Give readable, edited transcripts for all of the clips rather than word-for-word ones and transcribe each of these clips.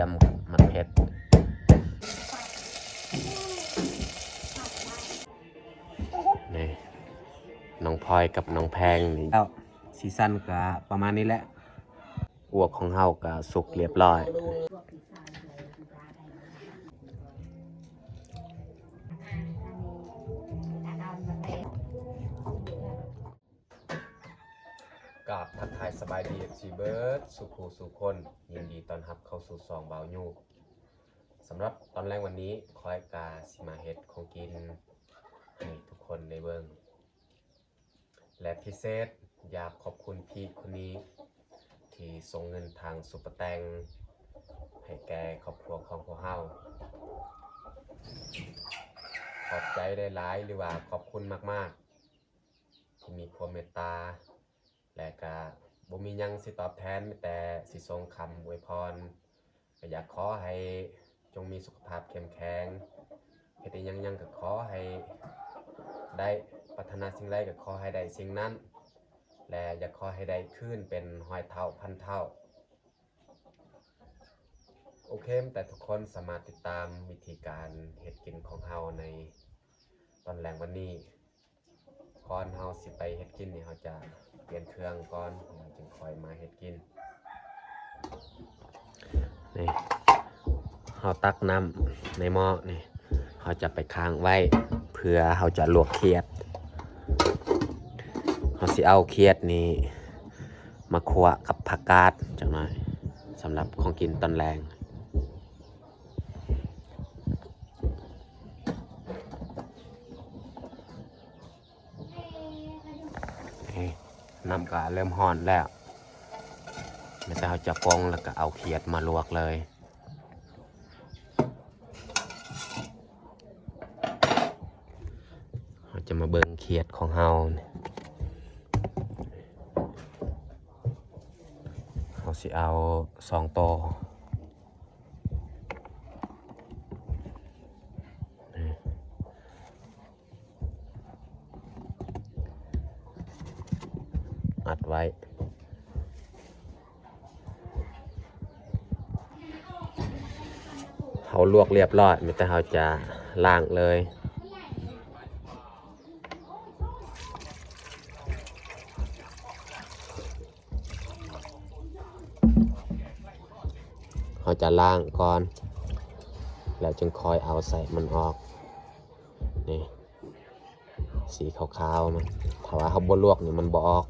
มกับมันเผ็ดนี่น้องพลอยกับน้องแพงนี่แล้วซีซั่นก็ประมาณนี้แหละอวกของเฮาก็สุกเรียบร้อยกับทักทายสบายดีซีเบิร์ดสุขูสุคนยินดีต้อนรับเข้าสู่ซองเบายูสำหรับตอนแรกวันนี้คอยกาสิมาเฮ็ดของกินให้ทุกคนในเบิ้งและพิเศษอยากขอบคุณพี่คนนี้ที่ส่งเงินทางซุปเปอร์แตงให้แก่ครอบครัวของพวกเฮาขอบใจได้หลายหรือว่าขอบคุณมากๆที่มีความเมตตาและก็บ่มีหยังสิตอบแทนแต่สิส่งคำอวยพรก็อยากขอให้จงมีสุขภาพเข้มแข็งเฮ็ดหยังก็ขอให้ได้ปรารถนาสิ่งใดก็ขอให้ได้สิ่งนั้นและอยากขอให้ได้คืนเป็น100 เท่าพันเท่าโอเคแต่ทุกคนสามารถติดตามวิธีการเฮ็ดกินของเฮาในตอนแรกวันนี้ก่อนเฮาสิไปเฮ็ดกินนี่เฮาจะเปลี่ยนเครื่องก่อนจึงค่อยมาเฮ็ดกินนี่เฮาตักน้ำในหม้อนี่เฮาจะไปค้างไว้เพื่อเฮาจะลวกเขียดเฮาสิเอาเขียดนี้มาคั่วกับผักกาดจังหน่อยสำหรับของกินตอนแรงน้ำก็เริ่มร้อนแล้วไม่ใช่เราจะปรุงแล้วก็เอาเขียดมาลวกเลยเราจะมาเบิ่งเขียดของเฮาเราสิเอา2 ตัวอัดไว้เขาลวกเรียบร้อยไม่แต่เขาจะล้างเลยเขาจะล้างก่อนแล้วจึงคอยเอาใส่มันออกนี่สีขาวๆนะถ้าว่าเขาบ่ลวกนี่มันบ่ออก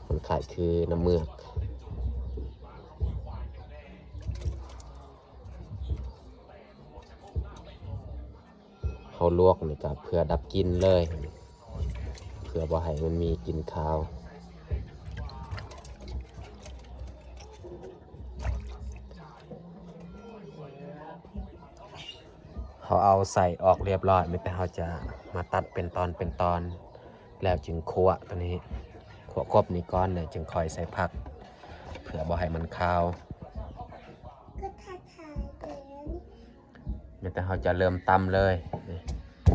มันขายคือน้ำเมือกเขาลวกนี่ก็เพื่อดับกลิ่นเลยเพื่อบ่ให้มันมีกลิ่นคาวเขาเอาใส่ออกเรียบร้อยไม่แต่เขาจะมาตัดเป็นตอนแล้วจึงคั่วตัวนี้คั่วครบนี้ก้อนเนี่ยจึงค่อยใส่ผักเพื่อบ่ให้มันคาวไม่แต่เขาจะเริ่มตำเลย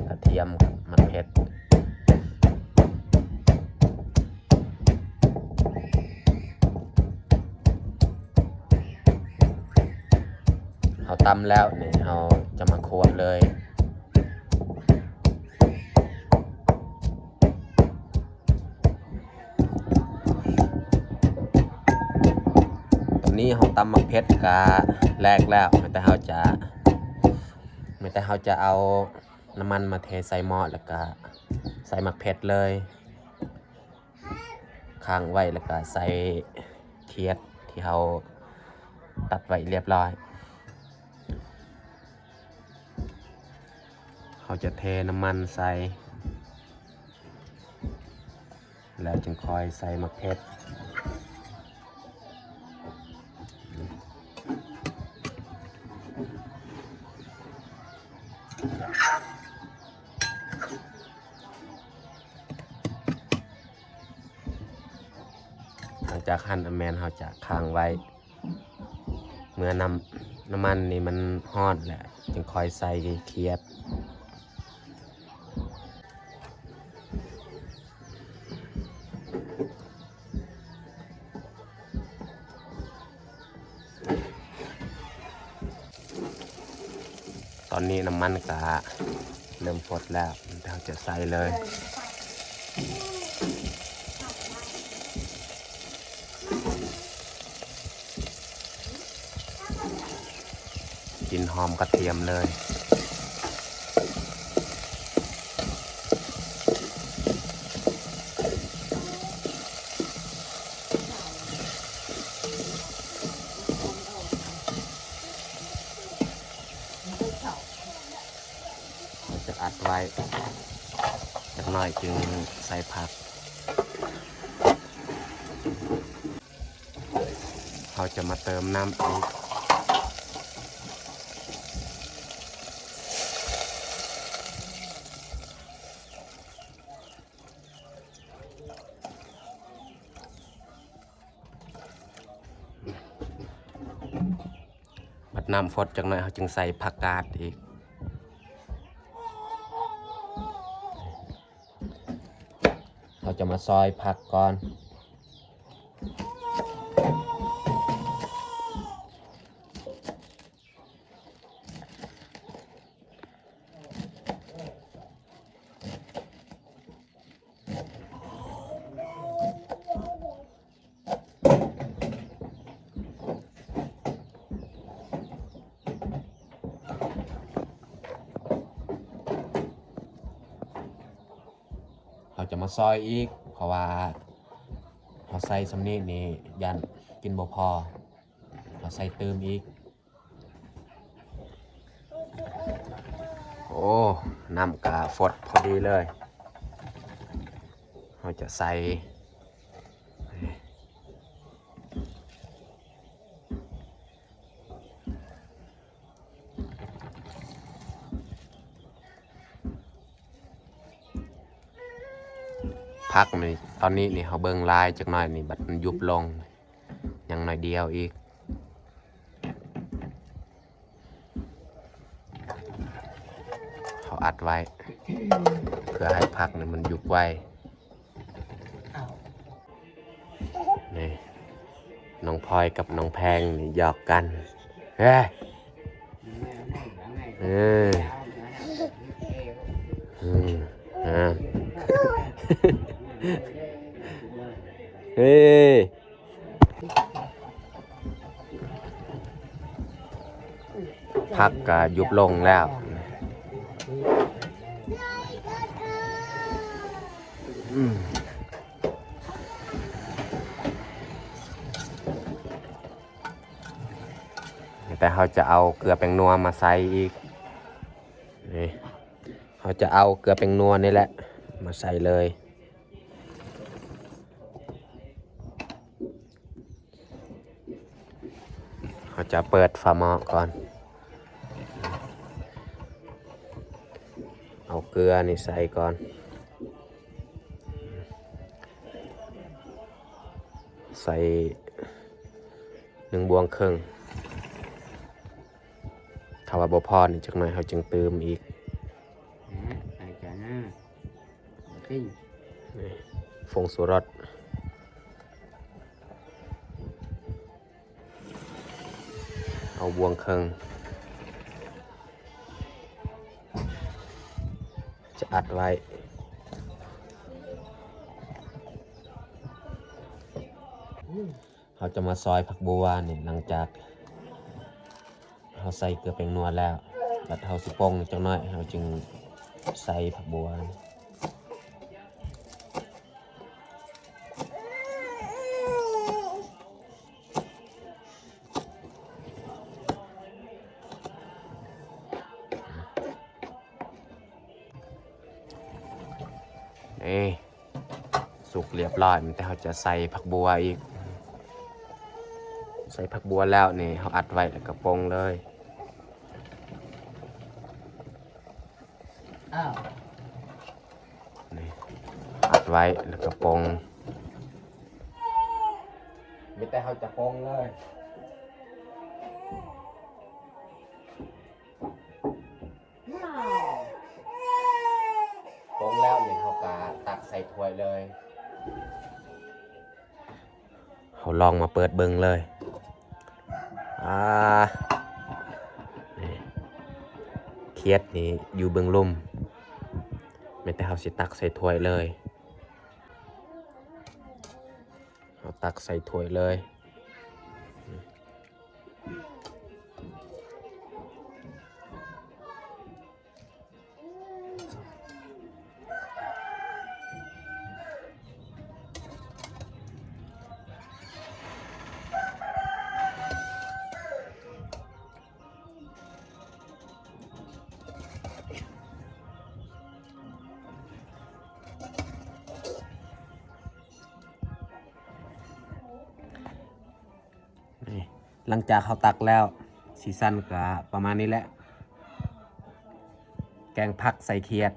กระเทียมกับมันเผ็ดเขาตำแล้วเนี่ยเราจะมาคั่วเลยตอนนี้เขาตำมะเผ็ดกะแรกแล้วไม่แต่เขาจะเอาน้ำมันมาเทใส่หม้อแล้วก็ใส่มะเผ็ดเลยค้างไว้แล้วก็ใส่เขียดที่เขาตัดไว้เรียบร้อยเขาจะเทน้ำมันใส่แล้วจึงคอยใส่มะเขือหลังจากหั่นแมนเขาจะค้างไว้เมื่อน้ำมันนี่มันฮ้อนแหละจึงคอยใส่เขียด นี้น้ำมันกะเริ่มฟดแล้วเราจะใส่เลยกลิ่นหอมกระเทียมเลยจะอัดไว้สักหน่อยจึงใส่ผักเราจะมาเติมน้ำอีกบัดน้ำฟดจากหน่อยเราจึงใส่ผักกาดอีกเราจะมาซอยผักก่อนเราจะมาซอยอีกเพราะว่าเราใส่สำนีนี่ยันกินบ่พอเราใส่เติมอีกโอ้น้ำกะฟดพอดีเลยเราจะใส่พักนี่ตอนนี้นี่เขาเบิ่งลายจักหน่อยนี่บัดมันยุบลงยังหน่อยเดียวอีกเขาอัดไว้เพื่อให้พักนี่มันยุบไว้นี่น้องพลอยกับน้องแพงนี่หยอกกันเฮ้ยเฮ้ยพักก็ยุบลงแล้วแต่เขาจะเอาเกลือแป้งนัวมาใส่อีกนี่เขาจะเอาเกลือแป้งนัวนี่แหละมาใส่เลยเขาจะเปิดฝาหม้อก่อนเอาเกลือนี่ใส่ก่อนใส่1 บวงครึ่งถ้าว่าบ่พอนี่จักหน่อยเขาจึงเติมอีกใส่จานนะขึ้นฟงสุรสเอาบวงครึ่งจะอัดไว้เขาจะมาซอยผักบัวนี่หลังจากเขาใส่เกลือแป้งนัวแล้วบัดเขาสิป่งจังน้อยเขาจึงใส่ผักบัวนี่สุกเรียบร้อยแต่เขาจะใส่ผักบัวอีกใส่ผักบัวแล้วนี่เขาอัดไว้แล้วก็ป่งเลยนี่อัดไว้แล้วก็ป่งไม่แต่เขาจะป่งเลยป่งแล้วนี่เขาก็ตักใส่ถ้วยเลยเขาลองมาเปิดเบิ่งเลยเ คียดนี่อยู่เบื้องลุ่มไม่แต่เฮาสิตักใส่ถ้วยเลยเอาตักใส่ถ้วยเลยหลังจากเขาตักแล้วซีซั่นก็ประมาณนี้แหละแกงผักใส่เขียด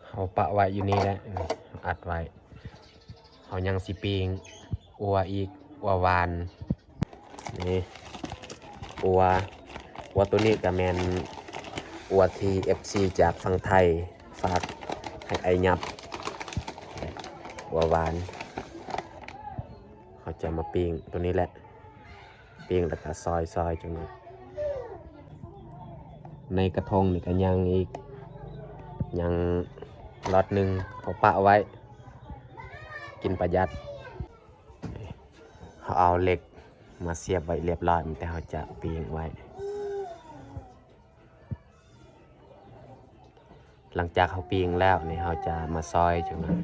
เขาปะไว้อยู่นี่แหละอัดไว้เขายังสิปิงอัวอีกอัววานนี่อัวตัวนี้ก็แมนอัวที่ FC จากฝั่งไทยฝากให้ไอยับอัววานเขาจะมาปิงตัวนี้แหละปิงแล้วก็ซอยจังเลยในกระทงนี่ก็ยังอีกยังล็อตหนึ่งเขาปะไว้กินประหยัดเขาเอาเหล็กมาเสียบไว้เรียบร้อยแต่เขาจะปิงไว้หลังจากเขาปิงแล้วนี่เขาจะมาซอยจังเลย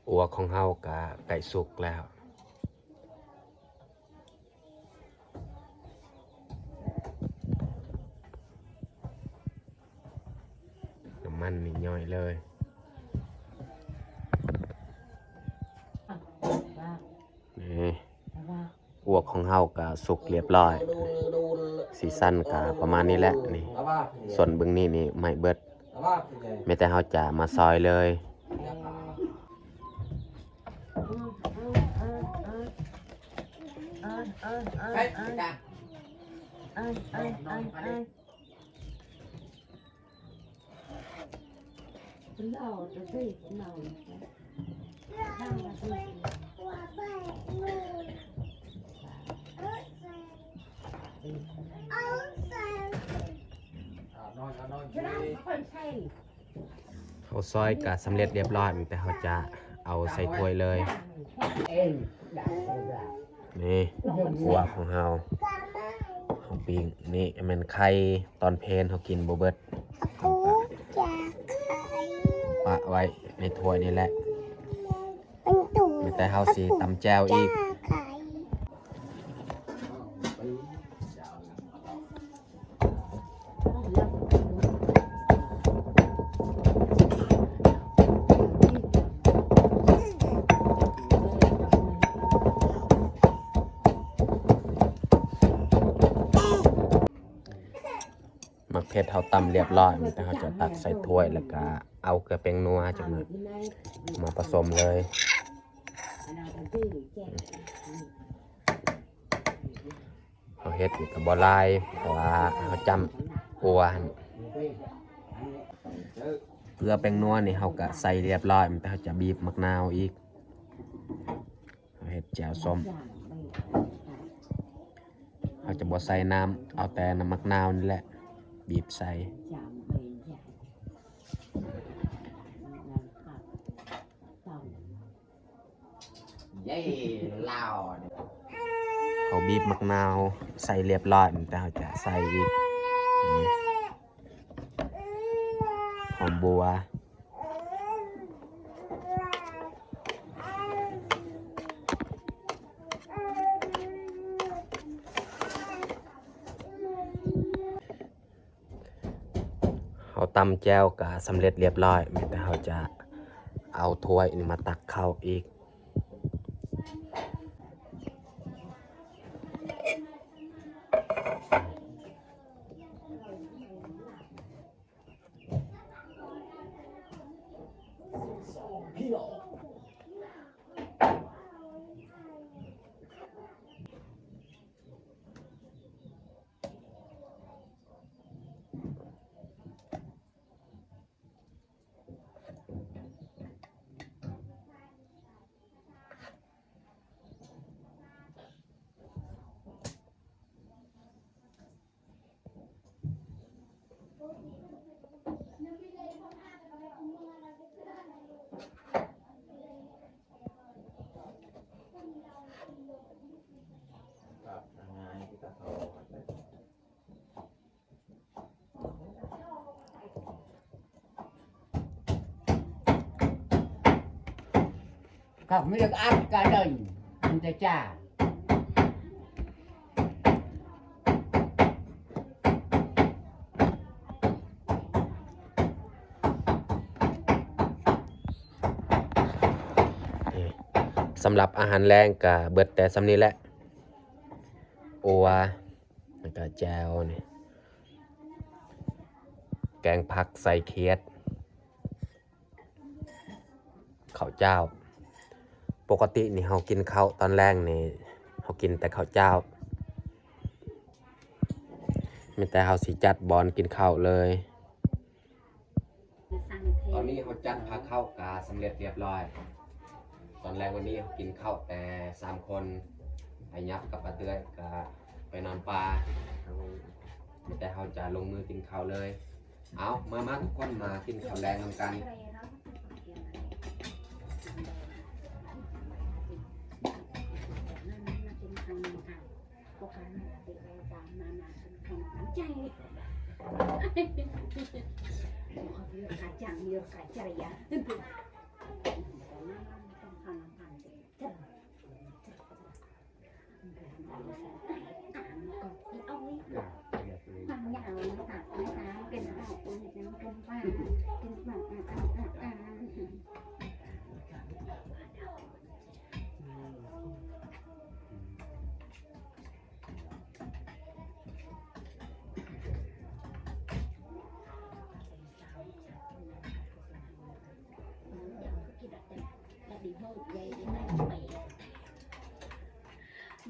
อัวของเฮากะไก่สุกแล้วน้ำมันนี่ย่อยเลยนี่อัวของเฮากะสุกเรียบร้อยซีซั่นกะประมาณนี้แหละนี่ส่วนเบื้องนี้นี่ไม่เบิดไม่แต่เฮาจะมาซอยเลยเขาซอยกะสำเร็จเรียบร้อยแต่เขาจะเอาใส่ถ้วยเลยนี่อัวของเฮาปิ้งนี่มันไข่ตอนเพลนเขากินบ่เบิดปะไว้ในถ้วยนี่แหละแต่เฮาสิตำแจวอีกมักเผ็ดเขาตำเรียบร้อยแต่เขาจะตักใส่ถ้วยแล้วก็เอาเกลือแป้งนัวจังเลยมาผสมเลยเขาเฮ็ดกับบอลายเพราะว่าเขาจำอัวเกลือแป้งนัวนี่เขาก็ใส่เรียบร้อยแต่เขาจะบีบมะนาวอีกเขาเฮ็ดแจ่วส้มเขาจะบ่ใส่น้ำเอาแต่น้ำมะนาวนี่แหละบีบใส่เขาบีบมะนาวใส่เรียบร้อยแต่เขาจะใส่อีกหอมบัวเขาตำแจ่วก็สำเร็จเรียบร้อยแต่เขาจะเอาถ้วยนี่มาตักเข้าอีก Không mới được ăn cả đời anh ta cha สำหรับอาหารแรงก็เบิดแต่สำนี้แหละโอวาแล้วก็แจวนี่แกงผักใส่เคียดข้าวเจ้าปกตินี่เรากินข้าวตอนแรกนี่เรากินแต่ข้าวเจ้ามีแต่เราสิจัดบอลกินข้าวเลยตอนนี้เราจัดผักข้าวกาสำเร็จเรียบร้อยตอนแรกวันนี้กินข้าวแต่3 คนไอ้ยับกับป้าเตื้อยก็ไปนอนปลามีแต่เราจะลงมือกินข้าวเลยเอามาทุกคนมากินข้าวแรงนำกันkacang ya.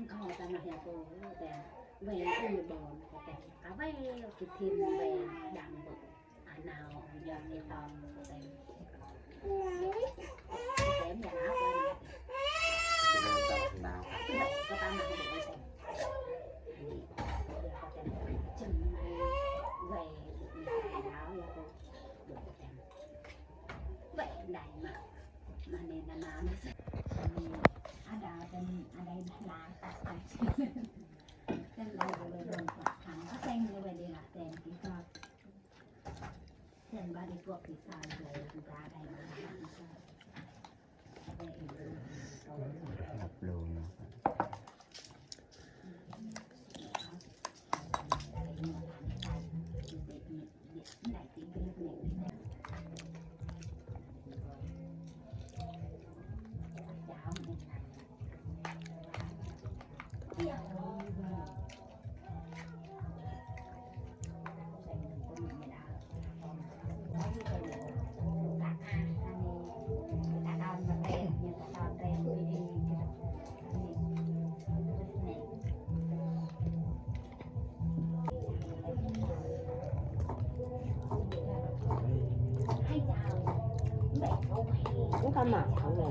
Không ta mà nhà cô về về uy bồn về cá ve kịp thêm về đàn bự nào giờ thì toàn về kém nhà áo bên có ta mặc được về chừng về áo nhà cô vậy đại mà nên là nó sẽ ada dan ada yang lah dan lalu kan apa yang boleh dilakukan kita dan bagi buat kita juga ada yang Đập luôn nè. Chúng ta mặc không nè